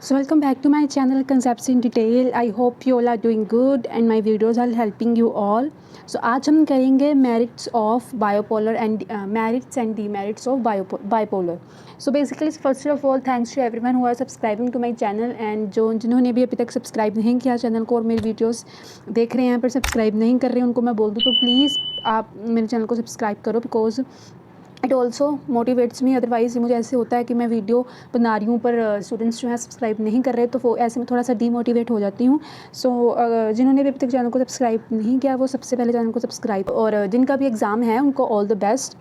So welcome back to my channel Concepts in Detail. I hope you all are doing good and my videos are helping you all. So आज हम करेंगे merits of bipolar and merits and demerits of bipolar. So basically first of all thanks to everyone who are subscribing to my channel and जिन्होंने भी अभी तक subscribe नहीं किया channel को और मेरी वीडियोस देख रहे हैं पर सब्सक्राइब नहीं कर रहे हैं उनको मैं बोल दूँ तो प्लीज़ आप मेरे चैनल को सब्सक्राइब करो because it also motivates me. Otherwise मुझे ऐसे होता है कि मैं वीडियो बना रही हूँ पर स्टूडेंट्स जो हैं सब्सक्राइब नहीं कर रहे तो वो ऐसे में थोड़ा सा डीमोटिवेट हो जाती हूँ। सो जिन्होंने भी अभी तक चैनल को सब्सक्राइब नहीं किया वो सबसे पहले चैनल को सब्सक्राइब और जिनका भी एग्ज़ाम है उनको all the best.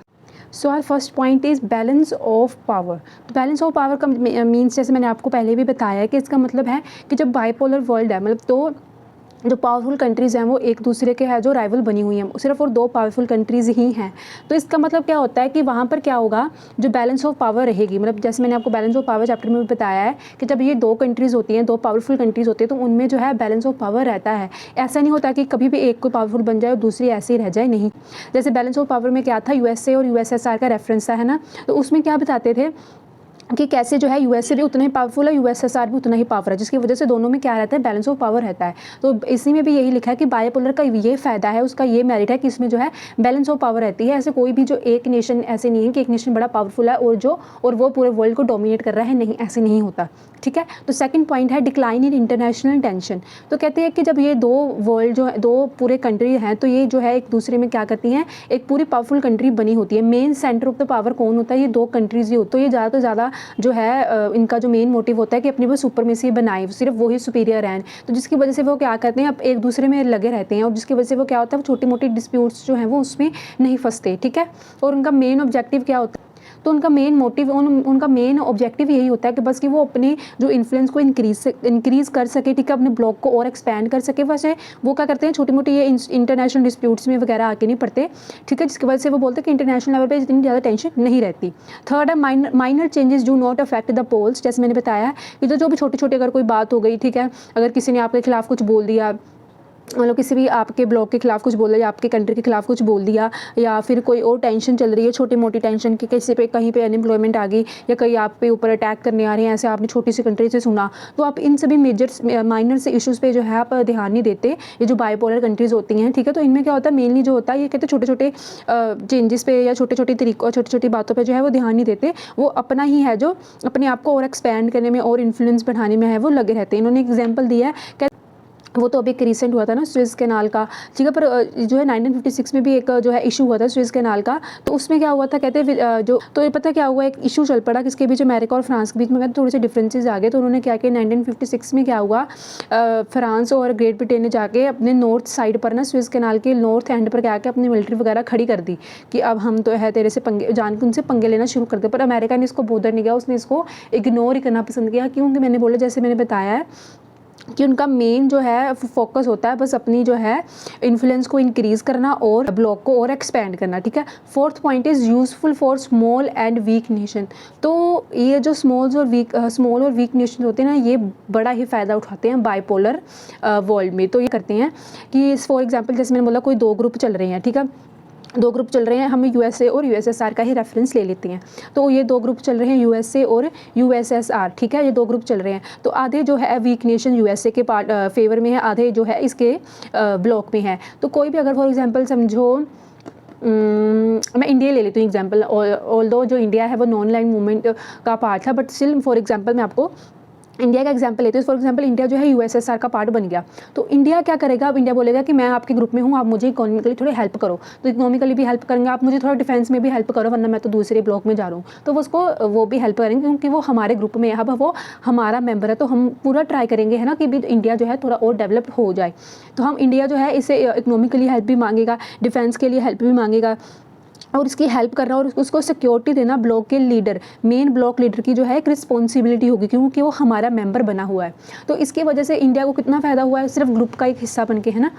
So our first point is balance of power. तो बैलेंस ऑफ पावर का मीन्स जैसे मैंने आपको पहले भी बताया है कि इसका मतलब है कि जब बाइपोलर वर्ल्ड है मतलब तो जो पावरफुल कंट्रीज़ हैं वो एक दूसरे के है जो राइवल बनी हुई हैं सिर्फ और दो पावरफुल कंट्रीज़ ही हैं। तो इसका मतलब क्या होता है कि वहाँ पर क्या होगा जो बैलेंस ऑफ पावर रहेगी। मतलब जैसे मैंने आपको बैलेंस ऑफ पावर चैप्टर में भी बताया है कि जब ये दो कंट्रीज़ होती हैं दो पावरफुल कंट्रीज़ होती है तो उनमें जो है बैलेंस ऑफ पावर रहता है। ऐसा नहीं होता कि कभी भी एक कोई पावरफुल बन जाए और दूसरी ऐसे ही रह जाए, नहीं। जैसे बैलेंस ऑफ पावर में क्या था यूएसए और यूएसएसआर का रेफरेंस था है ना, तो उसमें क्या बताते थे कि कैसे जो है यूएसए भी उतना ही पावरफुल है यूएसएसआर भी उतना ही पावर है जिसकी वजह से दोनों में क्या रहता है बैलेंस ऑफ पावर रहता है। तो इसी में भी यही लिखा है कि बाइपोलर का ये फ़ायदा है उसका ये मेरिट है कि इसमें जो है बैलेंस ऑफ पावर रहती है। ऐसे कोई भी जो एक नेशन ऐसे नहीं है कि एक नेशन बड़ा पावरफुल है और वो पूरे वर्ल्ड को डोमिनेट कर रहा है, नहीं, ऐसे नहीं होता, ठीक है। तो सेकंड पॉइंट है डिक्लाइन इन इंटरनेशनल टेंशन। तो कहते हैं कि जब ये दो वर्ल्ड जो है दो पूरे कंट्री हैं तो ये जो है एक दूसरे में क्या करती हैं, एक पूरी पावरफुल कंट्री बनी होती है। Main centre of the power कौन होता है, ये दो कंट्रीज ही होते हैं। ये ज़्यादा से ज़्यादा जो है इनका जो मेन मोटिव होता है कि अपनी वो सुपरमेसी बनाए, सिर्फ वही सुपीरियर हैं। तो जिसकी वजह से वो क्या करते हैं अब एक दूसरे में लगे रहते हैं और जिसकी वजह से वो क्या होता है वो छोटी मोटी डिस्प्यूट्स जो हैं वो उसमें नहीं फंसते, ठीक है। और उनका मेन ऑब्जेक्टिव क्या होता है, तो उनका मेन मोटिव उनका मेन ऑब्जेक्टिव यही होता है कि बस कि वो अपने जो इन्फ्लुएंस को इंक्रीज़ कर सके, ठीक है, अपने ब्लॉक को और एक्सपैंड कर सके। वैसे वो क्या करते हैं छोटी मोटी ये इंटरनेशनल डिस्प्यूट्स में वगैरह आके नहीं पड़ते, ठीक है, जिसकी वजह से वो बोलते हैं कि इंटरनेशनल लेवल पे इतनी ज़्यादा टेंशन नहीं रहती। थर्ड है minor changes do not affect the polls. जैसे मैंने बताया कि जो भी छोटी छोटी अगर कोई बात हो गई, ठीक है, अगर किसी ने आपके खिलाफ कुछ बोल दिया, मतलब किसी भी आपके ब्लॉक के खिलाफ कुछ बोल दिया या आपके कंट्री के खिलाफ कुछ बोल दिया या फिर कोई और टेंशन चल रही है छोटी मोटी टेंशन कि किसी पे कहीं पे अनएम्प्लॉयमेंट आ गई या कहीं आप पे ऊपर अटैक करने आ रहे हैं, ऐसे आपने छोटी सी कंट्री से सुना, तो आप इन सभी मेजर माइनर से इश्यूज़ पे जो है आप ध्यान नहीं देते। ये जो बाइपोलर कंट्रीज़ होती हैं, ठीक है, तो इनमें क्या होता है मेनली जो होता है ये कहते हैं छोटे छोटे चेंजेस पे या छोटे छोटे तरीक़ों छोटी छोटी बातों पर जो है वो ध्यान नहीं देते। वो अपना ही है जो अपने आप को और एक्सपैंड करने में और इन्फ्लुएंस बढ़ाने में है वो लगे रहते हैं। इन्होंने एग्जाम्पल दिया है वो तो अभी एक रिसेंट हुआ था ना स्वेज कैनाल का, ठीक है, पर जो है 1956 में भी एक जो है इशू हुआ था स्वेज कैनाल का। तो उसमें क्या हुआ था कहते हैं जो तो ये पता क्या हुआ, एक इशू चल पड़ा किसके बीच, अमेरिका और फ्रांस के बीच में थोड़े से डिफरेंसेस आ गए। तो उन्होंने क्या किया 1956 में क्या हुआ, फ्रांस और ग्रेट ब्रिटेन ने जाके अपने नॉर्थ साइड पर ना स्वेज कैनाल के नॉर्थ एंड पर क्या अपनी मिलिट्री वगैरह खड़ी कर दी कि अब हम तो है तेरे से पंगे जान के उनसे पंगे लेना शुरू कर दे। पर अमेरिका ने इसको बोधर नहीं किया, उसने इसको इग्नोर ही करना पसंद किया। क्योंकि मैंने बोला जैसे मैंने बताया है कि उनका मेन जो है फोकस होता है बस अपनी जो है इन्फ्लुएंस को इंक्रीज़ करना और ब्लॉक को और एक्सपेंड करना, ठीक है। Fourth point is useful for small and weak nation. तो ये जो स्मॉल और वीक नेशन होते हैं ना ये बड़ा ही फ़ायदा उठाते हैं बाइपोलर वर्ल्ड में। तो ये करते हैं कि फॉर एग्जाम्पल जैसे मैंने बोला कोई दो ग्रुप चल रहे हैं, ठीक है, दो ग्रुप चल रहे हैं, हम यूएसए और यूएसएसआर का ही रेफरेंस ले लेते हैं। तो ये दो ग्रुप चल रहे हैं यूएसए और यूएसएसआर, ठीक है, ये दो ग्रुप चल रहे हैं। तो आधे जो है वीक नेशन यूएसए के पार्ट फेवर में है, आधे जो है इसके ब्लॉक में है। तो कोई भी अगर फॉर एग्जांपल समझो मैं इंडिया ले लेती हूँ एग्जांपल, ऑल्दो जो इंडिया है वो नॉन लाइन मूवमेंट का पार्ट था बट स्टिल फॉर एग्जांपल मैं आपको इंडिया का एग्जांपल लेते हैं। फॉर एग्जांपल इंडिया जो है यूएसएसआर का पार्ट बन गया, तो इंडिया क्या करेगा, अब इंडिया बोलेगा कि मैं आपके ग्रुप में हूँ, आप मुझे इकोनॉमिकली थोड़ी हेल्प करो। तो इकोनॉमिकली भी हेल्प करेंगे, आप मुझे थोड़ा डिफेंस में भी हेल्प करो वरना मैं तो दूसरे ब्लॉक में जा रहा हूँ। तो वो भी हेल्प करेंगे क्योंकि वो हमारे ग्रुप में है, अब वो हमारा मेंबर है। तो हम पूरा ट्राई करेंगे है ना कि भी इंडिया जो है थोड़ा और डेवलप हो जाए। तो हम इंडिया जो है इसे इकोनॉमिकली हेल्प भी मांगेगा, डिफेंस के लिए हेल्प भी मांगेगा और उसकी हेल्प करना और उसको सिक्योरिटी देना ब्लॉक के लीडर, मेन ब्लॉक लीडर की जो है एक रिस्पॉन्सिबिलिटी होगी क्योंकि वो हमारा मेंबर बना हुआ है। तो इसकी वजह से इंडिया को कितना फ़ायदा हुआ है, सिर्फ ग्रुप का एक हिस्सा बन के, है ना।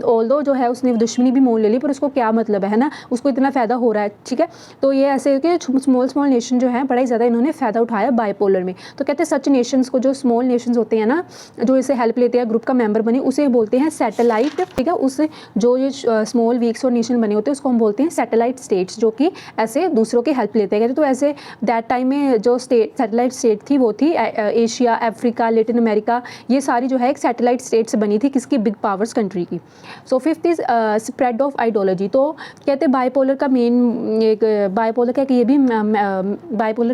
ऑल्दो जो है उसने दुश्मनी भी मोल ले ली पर उसको क्या मतलब है ना, उसको इतना फ़ायदा हो रहा है, ठीक है। तो ये ऐसे है कि स्मॉल नेशन जो है बड़ा ही ज़्यादा इन्होंने फ़ायदा उठाया बाइपोलर में। तो कहते हैं सच नेशंस को, जो स्मॉल नेशंस होते हैं ना जो इसे हेल्प लेते हैं ग्रुप का मेंबर बने, उसे बोलते हैं सैटेलाइट, ठीक है। उससे जो ये स्मॉल वीक्स और नेशन बने होते हैं उसको हम बोलते हैं सैटेलाइट स्टेट। स्टेट्स जो कि ऐसे दूसरों की हेल्प लेते गए थे। तो ऐसे दैट टाइम में जो सैटेलाइट स्टेट थी वो थी एशिया, अफ्रीका, लैटिन अमेरिका, ये सारी जो है एक सैटेलाइट स्टेट से बनी थी किसकी, बिग पावर्स कंट्री की। So fifth is spread of ideology. तो कहते हैं बाइपोलर का मेन एक बाइपोलर का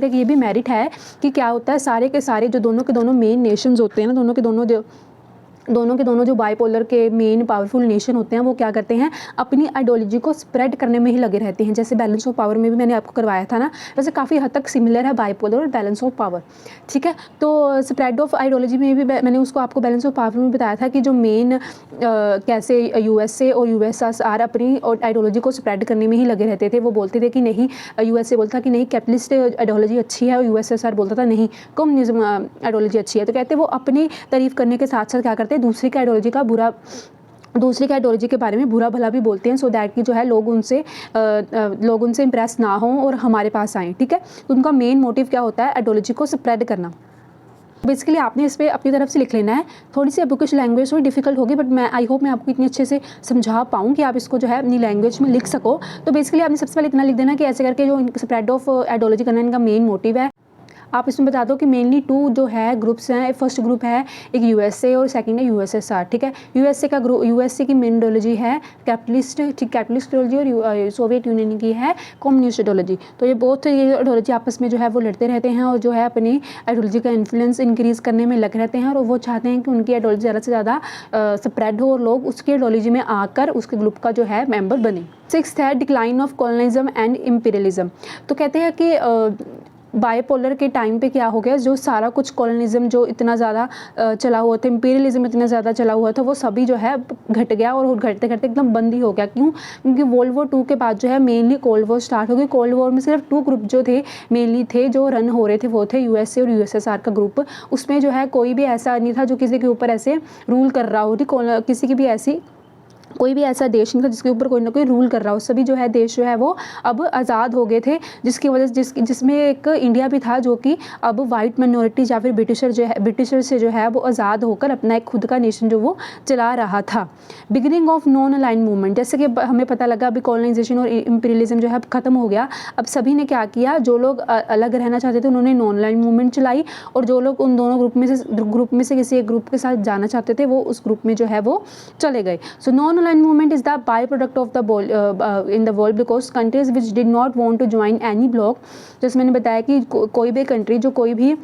ये भी मेरिट है कि क्या होता है, सारे के सारे जो दोनों के दोनों मेन नेशंस होते हैं ना, दोनों के दोनों जो बाइपोलर के मेन पावरफुल नेशन होते हैं वो क्या करते हैं, अपनी आइडियोलॉजी को स्प्रेड करने में ही लगे रहते हैं। जैसे बैलेंस ऑफ पावर में भी मैंने आपको करवाया था ना, वैसे काफ़ी हद तक सिमिलर है बाइपोलर और बैलेंस ऑफ पावर, ठीक है। तो स्प्रेड ऑफ आइडियोलॉजी में भी मैंने उसको आपको बैलेंस ऑफ पावर में बताया था कि जो मेन कैसे यूएसए और यूएसएसआर अपनी आइडियोलॉजी को स्प्रेड करने में ही लगे रहते थे। वो बोलते थे कि नहीं, यूएसए बोलता कि नहीं कैपिटलिस्ट आइडियोलॉजी अच्छी है, और यूएसएसआर बोलता था नहीं कम्युनिज्म आइडियोलॉजी अच्छी है। तो कहते वो अपनी तारीफ करने के साथ साथ क्या करते हैं, दूसरी की आइडियोलॉजी के बारे में बुरा भला भी बोलते हैं, सो दैट कि जो है लोग उनसे इंप्रेस ना हों और हमारे पास आएँ, ठीक है। तो उनका मेन मोटिव क्या होता है, आइडियोलॉजी को स्प्रेड करना। बेसिकली आपने इस पर अपनी तरफ से लिख लेना है। थोड़ी सी बुकिश लैंग्वेज थोड़ी डिफिकल्ट होगी, बट मैं आई होप मैं आपको इतनी अच्छे से समझा पाऊँ कि आप इसको जो है अपनी लैंग्वेज में लिख सको। तो बेसिकली आपने सबसे पहले इतना लिख देना कि ऐसे करके जो स्प्रेड ऑफ आइडियोलॉजी करना इनका मेन मोटिव है। आप इसमें बता दो कि मेनली 2 जो है ग्रुप्स हैं। फर्स्ट ग्रुप है एक यूएसए और सेकंड है यूएसएसआर, ठीक है। यूएसए की मेन आइडियोलॉजी है कैपिटलिस्ट आइडियोलॉजी, और सोवियत यूनियन की है कम्युनिस्ट आइडियोलॉजी। तो ये आइडियोलॉजी आपस में जो है वो लड़ते रहते हैं और जो है अपनी आइडियोलॉजी का इन्फ्लुएंस इंक्रीज करने में लगे रहते हैं, और वो चाहते हैं कि उनकी आइडियोलॉजी ज़्यादा से ज़्यादा स्प्रेड हो और लोग उसकी आइडियोलॉजी में आकर उसके ग्रुप का जो है मेंबर बने। 6th है decline of colonialism and imperialism. तो कहते हैं कि बाइपोलर के टाइम पे क्या हो गया, जो सारा कुछ कॉलोनिज्म जो इतना ज़्यादा चला हुआ था, इम्पीरियलिज्म इतना ज़्यादा चला हुआ था, वो सभी जो है घट गया और घटते घटते एकदम बंद ही हो गया। क्यों? क्योंकि वर्ल्ड वॉर 2 के बाद जो है मेनली कोल्ड वॉर स्टार्ट हो गई। कोल्ड वॉर में सिर्फ 2 ग्रुप जो थे मेनली थे जो रन हो रहे थे, वो थे यूएसए और यूएसएसआर का ग्रुप। उसमें जो है कोई भी ऐसा नहीं था जो किसी के ऊपर ऐसे रूल कर रहा हो, किसी की भी ऐसी कोई भी ऐसा देश नहीं था जिसके ऊपर कोई ना कोई रूल कर रहा हो। सभी जो है देश जो है वो अब आज़ाद हो गए थे, जिसकी वजह से जिसमें एक इंडिया भी था जो कि अब वाइट माइनॉरिटीज या फिर ब्रिटिशर से जो है वो आज़ाद होकर अपना एक खुद का नेशन जो वो चला रहा था। Beginning of non align movement, जैसे कि हमें पता लगा अभी कॉलोनाइजेशन और इम्पीरियलिज्म जो है अब खत्म हो गया। अब सभी ने क्या किया, जो लोग अलग रहना चाहते थे उन्होंने नॉन अलाइन मूवमेंट चलाई, और जो लोग उन दोनों ग्रुप में से किसी एक ग्रुप के साथ जाना चाहते थे वो उस ग्रुप में जो है वो चले गए। So non aligned movement is the byproduct of the in the world because countries which did not want to join any bloc, जैसे मैंने बताया कि कोई भी कंट्री जो कोई भी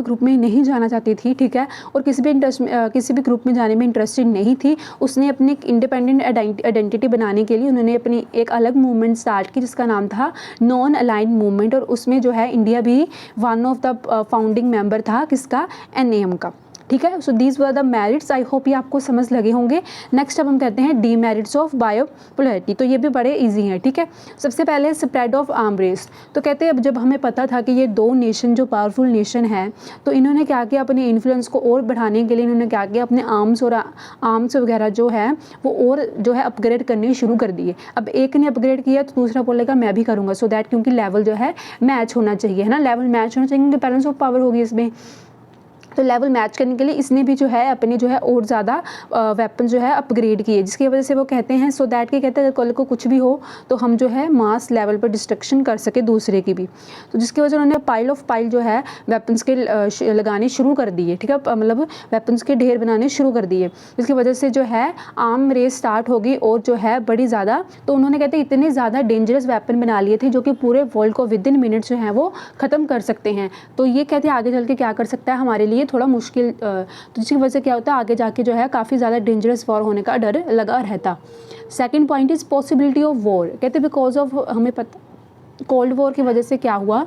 ग्रुप में नहीं जाना चाहती थी, ठीक है, और किसी भी ग्रुप में जाने में इंटरेस्टेड नहीं थी, उसने अपनी इंडिपेंडेंट आइडेंटिटी बनाने के लिए उन्होंने अपनी एक अलग मूवमेंट स्टार्ट की जिसका नाम था नॉन अलाइंड मूवमेंट, और उसमें जो है इंडिया भी one of the founding member था, किसका, NAM का, ठीक है। So these were the merits. I hope ये आपको समझ लगे होंगे। नेक्स्ट अब हम कहते हैं डीमेरिट्स ऑफ बायोपोलैरिटी। तो ये भी बड़े इजी हैं, ठीक है। सबसे पहले स्प्रेड ऑफ आर्म रेस। तो कहते हैं अब जब हमें पता था कि ये 2 नेशन जो पावरफुल नेशन है, तो इन्होंने क्या किया, अपने इन्फ्लुएंस को और बढ़ाने के लिए इन्होंने क्या किया, अपने आर्म्स वगैरह जो है वो और जो है अपग्रेड करने शुरू कर दिए। अब एक ने अपग्रेड किया तो दूसरा बोलेगा मैं भी करूँगा, सो दैट क्योंकि लेवल जो है मैच होना चाहिए, है ना, लेवल मैच होना चाहिए, क्योंकि बैलेंस ऑफ पावर होगी इसमें। तो लेवल मैच करने के लिए इसने भी जो है अपने जो है और ज़्यादा वेपन जो है अपग्रेड किए, जिसकी वजह से वो कहते हैं सो दैट कि कहते हैं कल को कुछ भी हो तो हम जो है मास लेवल पर डिस्ट्रक्शन कर सके दूसरे की भी। तो जिसकी वजह से उन्होंने पाइल ऑफ पाइल जो है वेपन्स के लगाने शुरू कर दिए, ठीक है, मतलब वेपन्स के ढेर बनाने शुरू कर दिए, जिसकी वजह से जो है आर्म रेस स्टार्ट होगी और जो है बड़ी ज़्यादा। तो उन्होंने कहते हैं इतने ज़्यादा डेंजरस वेपन बना लिए थे जो कि पूरे वर्ल्ड को विद इन मिनट्स जो है वो ख़त्म कर सकते हैं। तो ये कहते हैं आगे चल के क्या कर सकता है हमारे लिए थोड़ा मुश्किल, तो जिसकी वजह से क्या होता है आगे जाके जो है काफ़ी ज़्यादा डेंजरस वॉर होने का डर लगा रहता। Second point is possibility of war. कहते बिकॉज ऑफ हमें पता कोल्ड वॉर की वजह से क्या हुआ,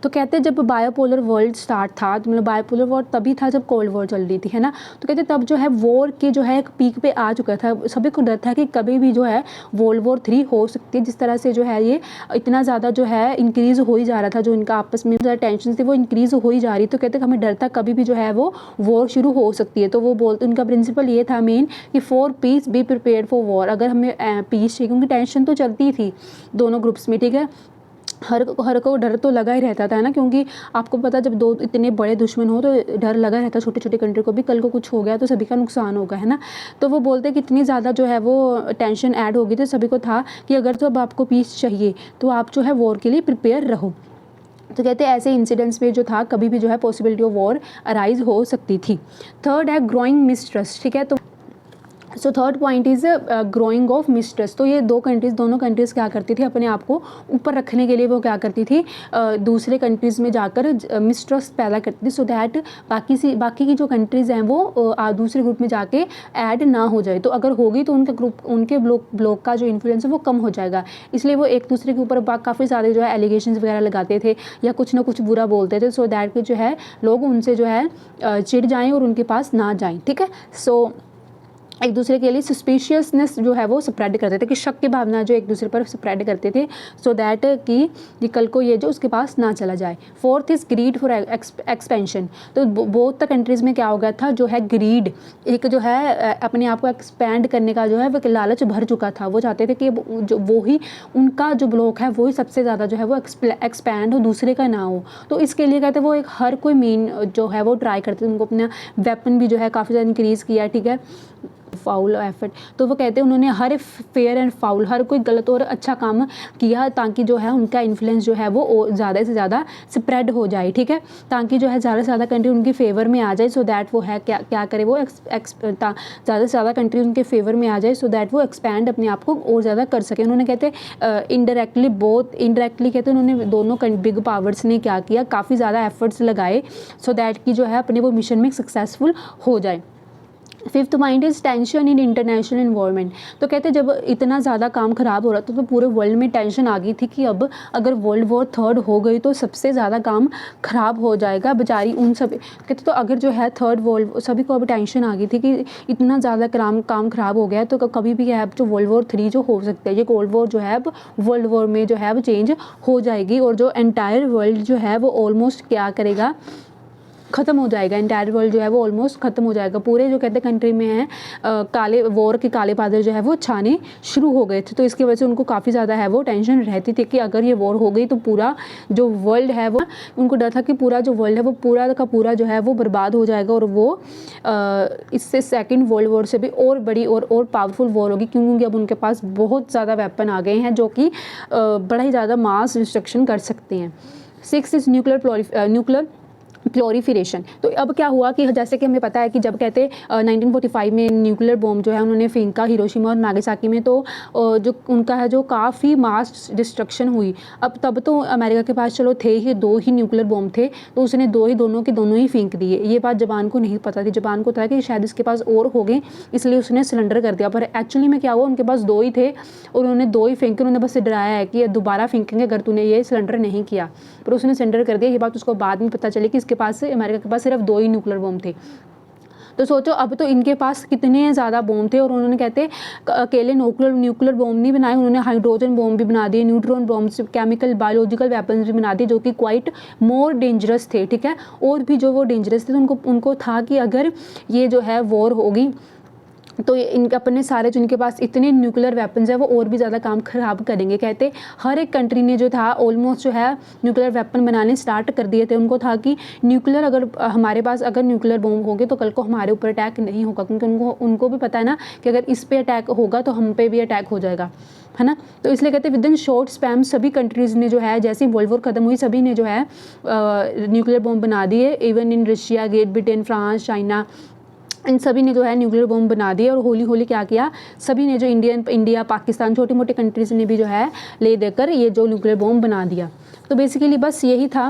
तो कहते हैं जब बायोपोलर वर्ल्ड स्टार्ट था, तो मतलब बायोपोलर वॉर तभी था जब कोल्ड वॉर चल रही थी, है ना। तो कहते तब जो है वॉर की जो है एक पीक पे आ चुका था, सभी को डर था कि कभी भी जो है वर्ल्ड वॉर 3 हो सकती है। जिस तरह से जो है ये इतना ज़्यादा जो है इंक्रीज़ हो ही जा रहा था, जो इनका आपस में ज़्यादा टेंशन थी वो इंक्रीज़ हो ही जा रही। तो कहते हमें डर था कभी भी जो है वो वॉर शुरू हो सकती है। तो वो बोलते उनका प्रिंसिपल ये था मेन कि for piece be prepared for war. अगर हमें पीस चाहिए, क्योंकि टेंशन तो चलती थी दोनों ग्रुप्स में, ठीक है, हर को डर तो लगा ही रहता था ना, क्योंकि आपको पता जब दो इतने बड़े दुश्मन हो तो डर लगा रहता छोटी छोटी कंट्री को भी, कल को कुछ हो गया तो सभी का नुकसान होगा, है ना। तो वो बोलते कि इतनी ज़्यादा जो है वो टेंशन ऐड होगी, तो सभी को था कि अगर तो अब आपको पीस चाहिए तो आप जो है वॉर के लिए प्रिपेयर रहो। तो कहते हैं ऐसे इंसिडेंट्स में जो था कभी भी जो है पॉसिबिलिटी ऑफ वॉर अराइज हो सकती थी। थर्ड है ग्रोइंग मिसट्रस्ट, ठीक है। तो so third point is growing of mistrust. तो ये दोनों कंट्रीज़ क्या करती थी, अपने आप को ऊपर रखने के लिए वो क्या करती थी, दूसरे कंट्रीज़ में जाकर मिसट्रस्ट पैदा करती थी, सो दैट बाकी की जो कंट्रीज़ हैं वो दूसरे ग्रुप में जाके ऐड ना हो जाए। तो अगर होगी तो उनके ब्लॉक का जो इन्फ्लुएंस है वो कम हो जाएगा, इसलिए वो एक दूसरे के ऊपर काफ़ी सारे जो है एलिगेशंस वगैरह लगाते थे या कुछ ना कुछ बुरा बोलते थे, सो दैट कि जो है लोग उनसे जो है चिढ़ जाएँ और उनके पास ना जाएँ, ठीक है। सो एक दूसरे के लिए सस्पिशियसनेस जो है वो स्प्रेड करते थे, कि शक की भावना जो एक दूसरे पर स्प्रेड करते थे, सो दैट कि कल को ये जो उसके पास ना चला जाए। Fourth is greed for expansion. तो बोथ द कंट्रीज़ में क्या हो गया था, जो है ग्रीड, एक जो है अपने आप को एक्सपैंड करने का जो है वो लालच भर चुका था। वो चाहते थे कि जो वो ही उनका जो ब्लॉक है वो ही सबसे ज़्यादा जो है वो एक्सपैंड हो, दूसरे का ना हो। तो इसके लिए कहते वो एक हर कोई मीन जो है वो ट्राई करते थे, उनको अपना वेपन भी जो है काफ़ी ज़्यादा इंक्रीज़ किया, ठीक है, फाउल एफर्ट। तो वो कहते हैं उन्होंने हर फेयर एंड फाउल, हर कोई गलत और अच्छा काम किया, ताकि जो है उनका इन्फ्लुएंस जो है वो ज़्यादा से ज़्यादा स्प्रेड हो जाए, ठीक है, ताकि जो है ज़्यादा से ज़्यादा कंट्री उनके फेवर में आ जाए, सो दैट वो है क्या करे, वो ज़्यादा से ज़्यादा कंट्री उनके फेवर में आ जाए, सो दैट वो एक्सपैंड अपने आप को और ज़्यादा कर सके। उन्होंने कहते इनडायरेक्टली कहते हैं उन्होंने दोनों बिग पावर्स ने क्या किया, काफ़ी ज़्यादा एफर्ट्स लगाए, सो दैट कि जो है अपने वो मिशन में सक्सेसफुल हो जाए। Fifth point is tension in international environment. तो कहते जब इतना ज़्यादा काम ख़राब हो रहा था तो पूरे वर्ल्ड में टेंशन आ गई थी कि अब अगर वर्ल्ड वॉर थर्ड हो गई तो सबसे ज़्यादा काम ख़राब हो जाएगा बेचारी उन सब। कहते तो अगर जो है थर्ड वर्ल्ड, सभी को अब टेंशन आ गई थी कि इतना ज़्यादा काम ख़राब हो गया तो कभी भी है अब जो वर्ल्ड वॉर 3 जो हो सकता है, ये कोल्ड वॉर जो है अब वर्ल्ड वॉर में जो है अब चेंज हो जाएगी, और जो एंटायर वर्ल्ड जो है वो ऑलमोस्ट क्या करेगा, ख़त्म हो जाएगा। एंटायर वर्ल्ड जो है वो ऑलमोस्ट ख़त्म हो जाएगा। पूरे जो कहते कंट्री में है काले वॉर के काले बादल जो है वो छाने शुरू हो गए थे। तो इसकी वजह से उनको काफ़ी ज़्यादा है वो टेंशन रहती थी कि अगर ये वॉर हो गई तो पूरा जो वर्ल्ड है वो, उनको डर था कि पूरा जो वर्ल्ड है वो पूरा का पूरा जो है वो बर्बाद हो जाएगा, और वो इससे सेकेंड वर्ल्ड वॉर से भी और बड़ी और पावरफुल वॉर होगी, क्योंकि अब उनके पास बहुत ज़्यादा वेपन आ गए हैं जो कि बड़ा ही ज़्यादा मास डिस्ट्रक्शन कर सकते हैं। 6 इज़ न्यूक्लियर प्लोरीफिरेशन। तो अब क्या हुआ कि जैसे कि हमें पता है कि जब कहते 1945 में न्यूक्लियर बॉम्ब जो है उन्होंने फेंका हिरोशिमा और नागासाकी में, तो जो उनका है जो काफ़ी मास डिस्ट्रक्शन हुई। अब तब तो अमेरिका के पास चलो थे ही 2 ही न्यूक्लियर बॉम्ब थे, तो उसने दोनों ही फेंक दिए। ये बात जापान को नहीं पता थी, जापान को था कि शायद इसके पास और हो गए, इसलिए उसने सिलेंडर कर दिया। पर एक्चुअली में क्या हुआ, उनके पास 2 ही थे और उन्होंने 2 ही फेंके। उन्होंने बस डराया है कि दोबारा फेंकेंगे अगर तूने ये सिलेंडर नहीं किया, पर उसने सिलेंडर कर दिया। ये बात उसको बाद में पता चली कि इसके पास अमेरिका के पास सिर्फ 2 ही न्यूक्लियर बॉम्ब थे। तो सोचो अब तो इनके पास कितने ज़्यादा बॉम्ब थे, और उन्होंने कहते अकेले न्यूक्लियर बॉम्ब नहीं बनाए, उन्होंने हाइड्रोजन बॉम्ब भी बना दिए, neutron bomb, chemical biological weapons भी बना दिए, जो कि क्वाइट मोर डेंजरस थे, ठीक है। और भी जो वो डेंजरस थे, तो उनको था कि अगर ये जो है वॉर होगी तो इनके अपने सारे जो इनके पास इतने न्यूक्लियर वेपन्स है वो और भी ज़्यादा काम ख़राब करेंगे। कहते हर एक कंट्री ने जो था ऑलमोस्ट जो है न्यूक्लियर वेपन बनाने स्टार्ट कर दिए थे। उनको था कि न्यूक्लियर अगर हमारे पास अगर न्यूक्लियर बॉम्ब होंगे तो कल को हमारे ऊपर अटैक नहीं होगा, क्योंकि उनको भी पता है ना कि अगर इस पर अटैक होगा तो हम पे भी अटैक हो जाएगा, है ना। तो इसलिए कहते हैं विद इन शॉर्ट स्पैम सभी कंट्रीज़ ने जो है, जैसे ही वर्ल्ड वॉर ख़त्म हुई सभी ने जो है न्यूक्लियर बॉम्ब बना दिए। Even in Russia, Great Britain, France, China, इन सभी ने जो है न्यूक्लियर बॉम्ब बना दिए। और होली क्या किया, सभी ने जो इंडिया, पाकिस्तान, छोटी मोटी कंट्रीज़ ने भी जो है ले देकर ये जो न्यूक्लियर बॉम्ब बना दिया। तो बेसिकली बस यही था।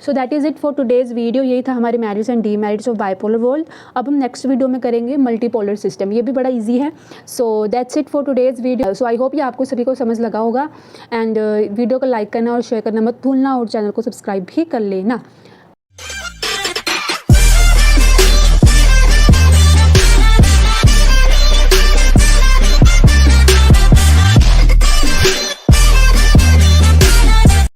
So that is it for today's video. यही था हमारे merits and demerits of bipolar world. अब हम नेक्स्ट वीडियो में करेंगे मल्टीपोलर सिस्टम, ये भी बड़ा इजी है। So that's it for today's video. So I hope ये आपको सभी को समझ लगा होगा, एंड वीडियो को लाइक करना और शेयर करना मत भूलना, और चैनल को सब्सक्राइब भी कर लेना।